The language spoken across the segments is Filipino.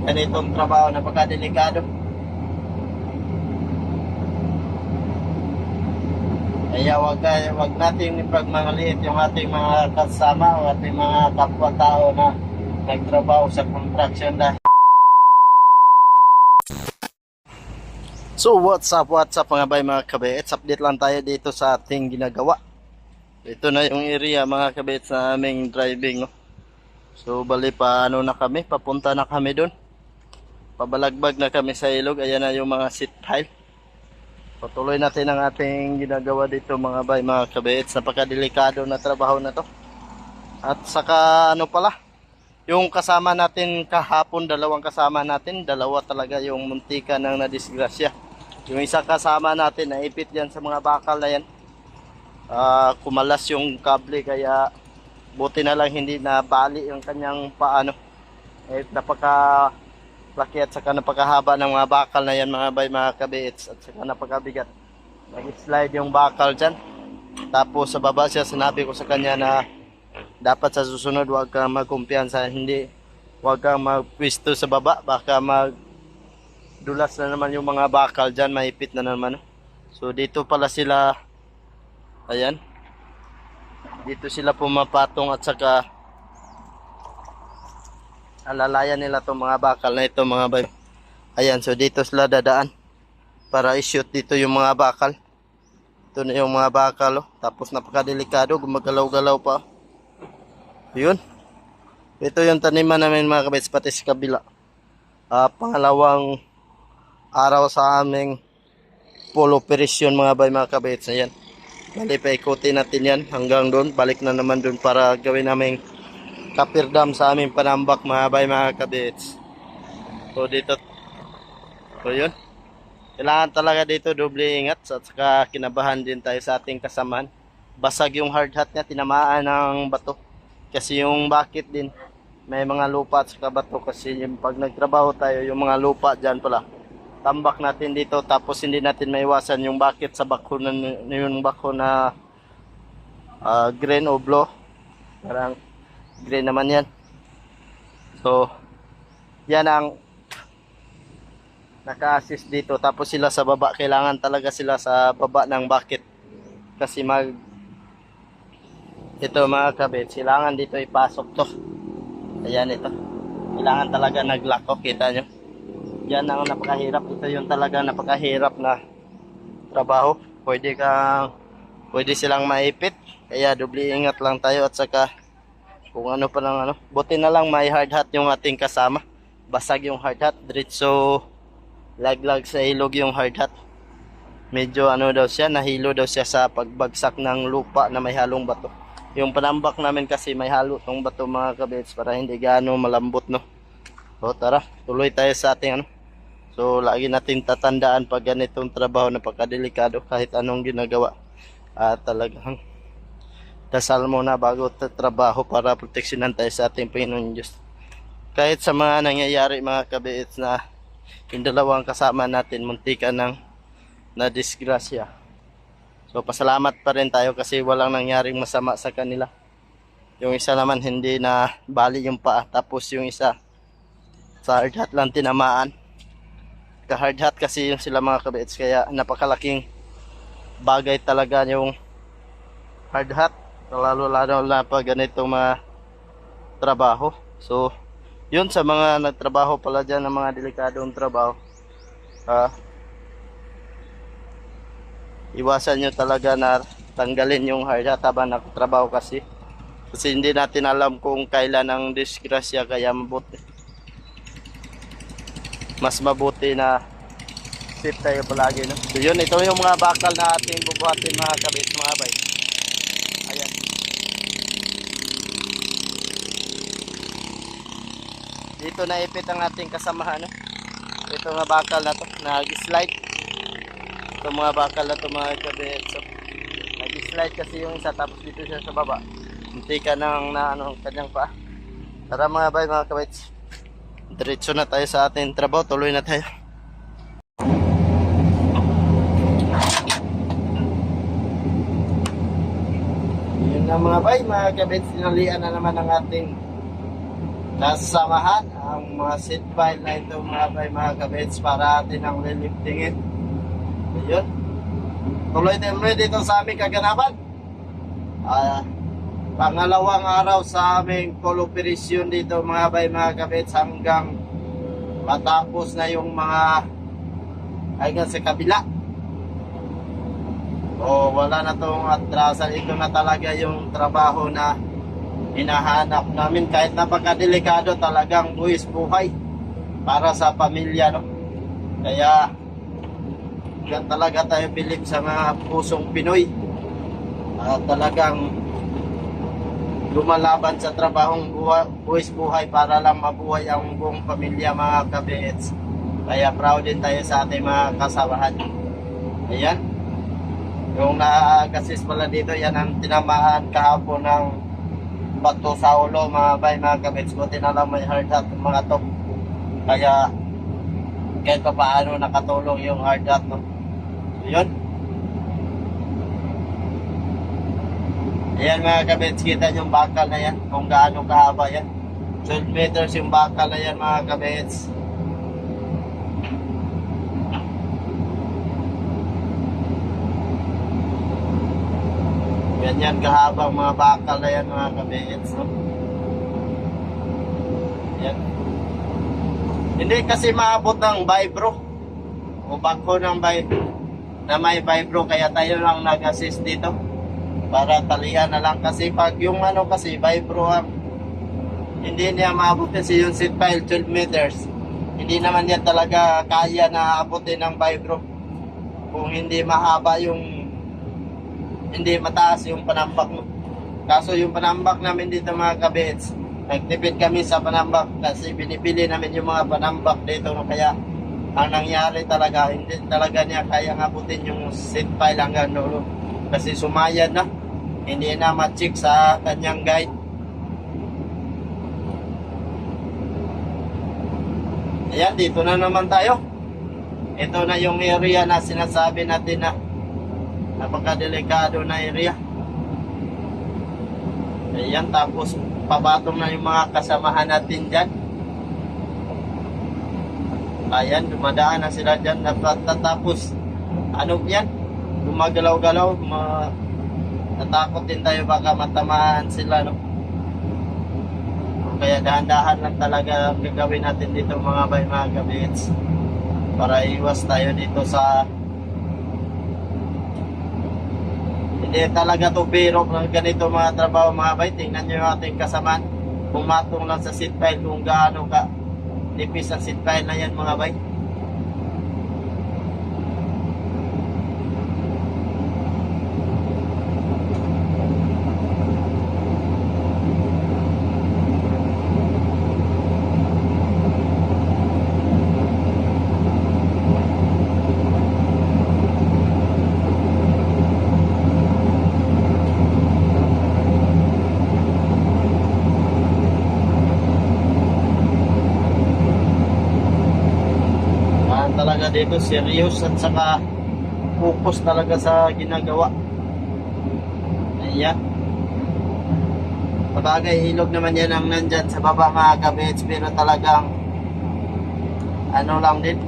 ganitong trabaho, napakadelikado. Kaya wag natin ipagmaliit yung ating mga kasama o ating mga kapwa-tao na nagtrabaho sa construction dahil. So what's up mga bay mga kabets, update lang tayo dito sa ating ginagawa. Ito na yung area mga kabets na aming driving, no? So bali pa ano na kami, papunta na kami doon. Pabalagbag na kami sa ilog, ayan na yung mga seat pile. Patuloy natin ang ating ginagawa dito mga bay mga kabets, napakadelikado na trabaho na to. At saka ano pala, yung kasama natin kahapon, dalawang kasama natin, dalawa talaga yung muntika ng nadisgrasya. Yung isa kasama natin naipit yan sa mga bakal na yan. Kumalas yung kable kaya buti na lang hindi na bali yung kanyang paano. Napaka-laki at saka napakahaba ng mga bakal na yan mga bay mga kabits. At saka napakabigat. Nag-slide yung bakal dyan. Tapos sa baba siya, sinabi ko sa kanya na dapat sa susunod huwag kang magkumpiyansa, huwag kang magpwisto sa baba, baka magdulas na naman yung mga bakal dyan, maipit na naman. So dito pala sila, ayan, dito sila pumapatong at saka alalayan nila itong mga bakal na ito mga bay. Ayan, so dito sila dadaan para i-shoot dito yung mga bakal. Ito na yung mga bakal, oh. Tapos napakadelikado, gumagalaw-galaw pa. Yun. Ito yung taniman namin mga kabits, pati sa kabila. Pangalawang araw sa aming full operation mga bay mga kabits. Ayan. Bali pa ikutin natin yan hanggang doon. Balik na naman doon para gawin naming kapirdam sa aming panambak mga bay mga kabits. So dito. So yun. Kailangan talaga dito doble ingat at saka kinabahan din tayo sa ating kasamaan. Basag yung hard hat niya, tinamaan ng bato. Kasi yung bakit din, may mga lupa at saka bato. Kasi yung pag nagtrabaho tayo, yung mga lupa dyan pala, tambak natin dito. Tapos hindi natin maiwasan yung bakit sa bako na, yung bako na green o blue. Parang green naman yan. So, yan ang naka-assist dito. Tapos sila sa baba, kailangan talaga sila sa baba ng bakit. Kasi ito mga kabit, kailangan dito ipasok to. Ayan ito. Kailangan talaga nag-lock, oh, kita nyo. Yan ang napakahirap. Ito yung talaga napakahirap na trabaho. Pwede silang maipit. Kaya doble ingat lang tayo at saka kung ano pa lang ano. Buti na lang may hard hat yung ating kasama. Basag yung hard hat. Diretso laglag sa ilog yung hard hat. Medyo ano daw siya, nahilo daw siya sa pagbagsak ng lupa na may halong bato. Yung panambak namin kasi may halo tong bato mga kabits para hindi gaano malambot, no. So tara, tuloy tayo sa ating ano. So lagi natin tatandaan pag ganitong trabaho, napakadelikado kahit anong ginagawa. Talagang dasal muna bago trabaho para proteksyonan tayo sa ating Panginoon Diyos. Kahit sa mga nangyayari mga kabits na yung dalawang kasama natin muntikan ng na disgrasya. So pasalamat pa rin tayo kasi walang nangyaring masama sa kanila. Yung isa naman hindi na bali yung paa, tapos yung isa sa hard hat lang tinamaan. Ka hard hat kasi yung sila mga kabits, kaya napakalaking bagay talaga yung hard hat, lalo na pag ganitong mga trabaho. So yun, sa mga nagtrabaho pala dyan ng mga delikadong trabaho, iwasan nyo talaga na tanggalin yung hard hat habang nagtrabaho kasi hindi natin alam kung kailan ang disgrasya, kaya mas mabuti na safe tayo palagi, no? So yun, ito yung mga bakal na ating bubuhatin mga kabit mga bay. Ayan. Dito naipit ang ating kasamahan, no? Ito nga bakal na to, nag-slide. Ito mga bakal na to mga kabit. So, nag-slide kasi yung isa, tapos dito siya sa baba. Hindi ka nang kanyang paa. Tara mga bay mga kabit. Diretso na tayo sa ating trabaho, tuloy na tayo. Yun na mga bay, mga kabit, sinalian na naman ang ating kasamahan. ang mga seat pile na ito mga kabits para atin ang liliftingin. Ayun. Tuloy-tuloy dito sa aming kaganapan. Pangalawang araw sa aming cooperation dito mga kabits hanggang matapos na yung mga hanggang sa kabila. O wala na tong atrasan. Ito na talaga yung trabaho na hinahanap namin kahit napakadelikado, talagang buwis buhay para sa pamilya, no? Kaya yan talaga tayo bilib sa mga pusong Pinoy at talagang lumalaban sa trabahong buwis buhay para lang mabuhay ang buong pamilya mga kabits. Kaya proud din tayo sa ating mga kasamahan. Ayan, yung na-assist pala dito, yan ang tinamaan kahapon ng bato sa ulo mga kabits. Buti na lang may hard hat mga to, kaya kahit pa paano nakatulong yung hard hat, no? Yun. Ayan mga kabits, kita yung bakal na yan kung gaano kahaba yan. 12 meters yung bakal na yan mga kabits. Ganyan kahabang mga bakal na yan mga kabits, no? Yan. Hindi kasi maabot ng vibro o bangko ng vibro na may vibro, kaya tayo lang nag-assist dito para talian na lang. Kasi pag yung ano kasi vibro, hindi niya maabot kasi yung seat pile 12 meters. Hindi naman yan talaga kaya na abutin ng vibro kung hindi mahaba yung, hindi mataas yung panambak mo. Kaso yung panambak namin dito mga kabits, nagtipid kami sa panambak kasi binibili namin yung mga panambak dito, no? Kaya ang nangyari talaga, hindi talaga niya kaya abutin yung seat pile hanggang dulo kasi sumayad na, hindi na ma-check sa kanyang guide. Ayan, dito na naman tayo. Ito na yung area na sinasabi natin na napakadelikado na area. Ayan, tapos pabatong na yung mga kasamahan natin dyan. Ayan, dumadaan na sila dyan. Tapos ano yan, gumagalaw-galaw. Natakot din tayo baka matamaan sila, no? Kaya dahan-dahan lang talaga gagawin natin dito mga kabits para iwas tayo dito sa, hindi talaga to biro ng ganito mga trabaho mga bay. Tingnan nyo yung ating kasamaan, pumatong lang sa seat pile kung gaano ka nipis ang seat pile na yan mga bay. Talaga dito serious at saka focus talaga sa ginagawa. Ayan, bagay ilog naman yan ang nandyan sa baba mga kabits, pero talagang ano lang din,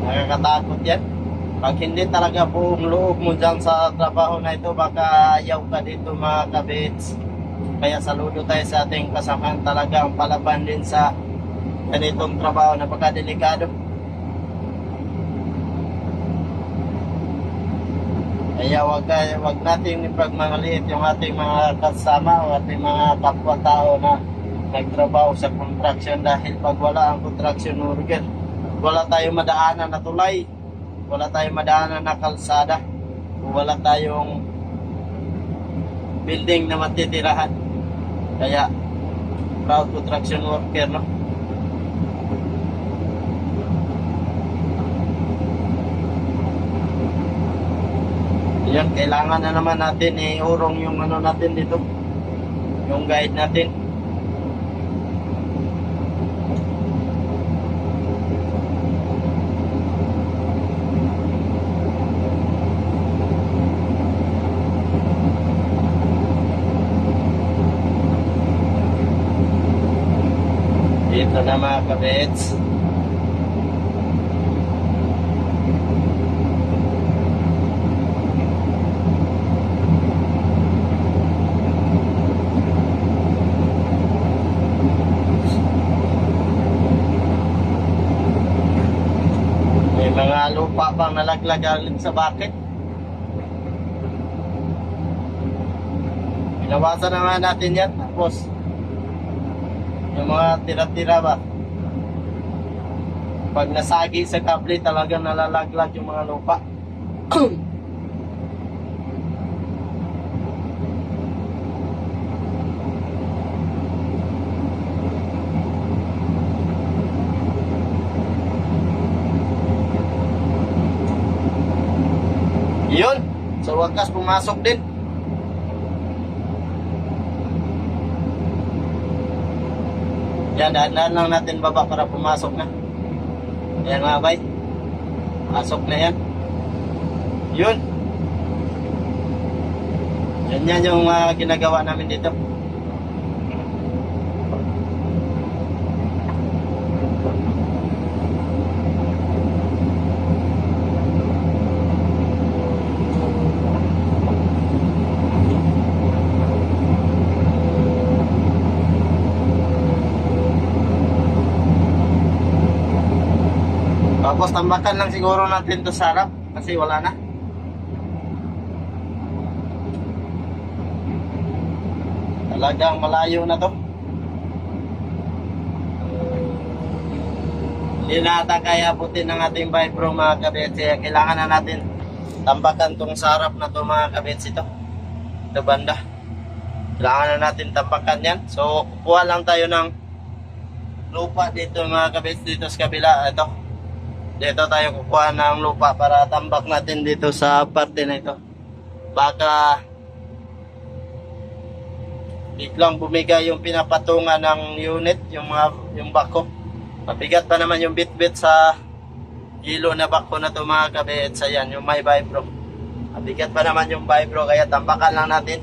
nakakatakot yan. Pag hindi talaga buong loob mo dyan sa trabaho na ito, baka ayaw ka dito mga kabits. Kaya saludo tayo sa ating kasamahan, talagang palaban din sa ganitong trabaho, napakadelikado. Kaya wag natin ipagmamaliit yung ating mga kasama o ating mga kapwa-tao na nagtrabaho sa construction, dahil pag wala ang construction worker, wala tayong madaanan na tulay, wala tayong madaanan na kalsada, wala tayong building na matitirahan. Kaya proud construction worker, no? Yan, kailangan na naman natin iurong yung ano natin dito, yung guide natin. Dito na mga kabits. May mga lupa bang nalaglag alin sa bakit? Pinawasan na nga natin yan. Tapos yung mga tira-tira ba, pag nasagi sa kable talagang nalalaglag yung mga lupa. Yun, sa wakas pumasok din. Yan, dahan-dahan lang natin baba para pumasok na. Ayan mga bay. Pasok na yan. Yun. Yan yung ginagawa namin dito. Tapos tambakan lang siguro natin to sa harap kasi wala na. Talagang malayo na to. Hindi na ata kaya abutin ng ating vibro mga kabits. Kailangan na natin tambakan tong sa harap na to mga kabits ito. Ito banda. Kailangan na natin tambakan yan. So kukuha lang tayo ng lupa dito mga kabits dito sa kabila. Ito. Dito tayo kukuha ng lupa para tambak natin dito sa parte na ito. Baka biglang bumigay yung pinapatungan ng unit, yung bako. Mabigat pa naman yung bit-bit sa hilo na bako na ito mga kabits. Ayan, yung may vibro. Mabigat pa naman yung vibro kaya tambakan lang natin.